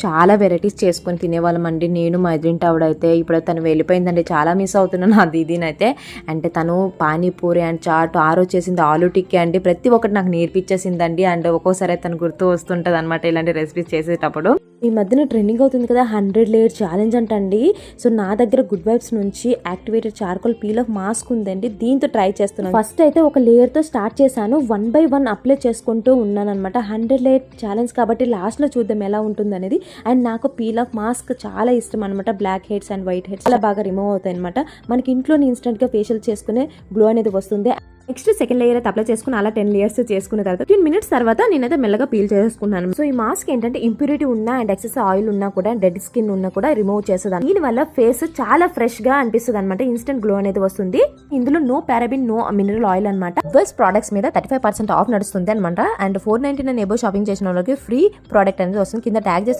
చాలా వెరైటీస్ చేసుకొని తినేవాళ్ళం అండి. నేను మా ఎదురింటి ఆవిడైతే ఇప్పుడు తను వెళ్ళిపోయిందండి. చాలా మిస్ అవుతున్నాను ఆ దీదీనైతే. అంటే తను పానీపూరి అండ్ చాట్ చేసింది, ఆలు టిక్కీ అండి, ప్రతి ఒక్కటి నాకు నేర్పించేసిందండి. అండ్ ఒక్కోసారి తను గుర్తు వస్తుంటుంది అనమాట ఇలాంటి రెసిపీస్ చేసేటప్పుడు. ఈ మధ్యన ట్రెండింగ్ అవుతుంది కదా 100 లేయర్ ఛాలెంజ్ అంటండి. సో నా దగ్గర గుడ్ వైబ్స్ నుంచి activated charcoal peel off mask ఉందండి. దీంతో ట్రై చేస్తున్నాను. ఫస్ట్ అయితే ఒక లేయర్ తో స్టార్ట్ చేశాను. 1 by 1 అప్లై చేసుకుంటూ ఉన్నాను అనమాట. 100 లేయర్ ఛాలెంజ్ కాబట్టి లాస్ట్ లో చూద్దాం ఎలా ఉంటుంది అనేది. అండ్ నాకు పీల్ ఆఫ్ మాస్క్ చాలా ఇష్టం అనమాట. Blackheads and whiteheads అలా బాగా రిమూవ్ అవుతాయి అనమాట. మనకి ఇంట్లోనే ఇన్స్టెంట్ గా ఫేషియల్ చేసుకునే గ్లో అనేది వస్తుంది. నెక్స్ట్ సెకండ్ లేయర్ అయితే అప్లై చేసుకుని అలా 10 లేయర్స్ చేసుకున్న తర్వాత 15 minutes తర్వాత నేనైతే మెల్లగా పీల్ చేసుకున్నాను. సో ఈ మాస్క్ ఏంటంటే ఇంప్యూరిటీ ఉన్నా అండ్ ఎక్సెస్ ఆయిల్ ఉన్నా కూడా, డెడ్ స్కిన్ ఉన్నా కూడా రిమూవ్ చేస్తుంది. దీని వల్ల ఫేస్ చాలా ఫ్రెష్ గా అనిపిస్తుంది అనమాట. ఇన్స్టెంట్ గ్లో అనేది వస్తుంది. ఇందులో no paraben, no mineral oil అనమాట. వెల్స్ ప్రొడక్ట్స్ మీద 35% ఆఫ్ నడుస్తుంది అనమాట. అండ్ 499 ఎబో షాపింగ్ చేసిన వాళ్ళకి ఫ్రీ ప్రోడక్ట్ అనేది వస్తుంది. కింద ట్యాగ్ చేసి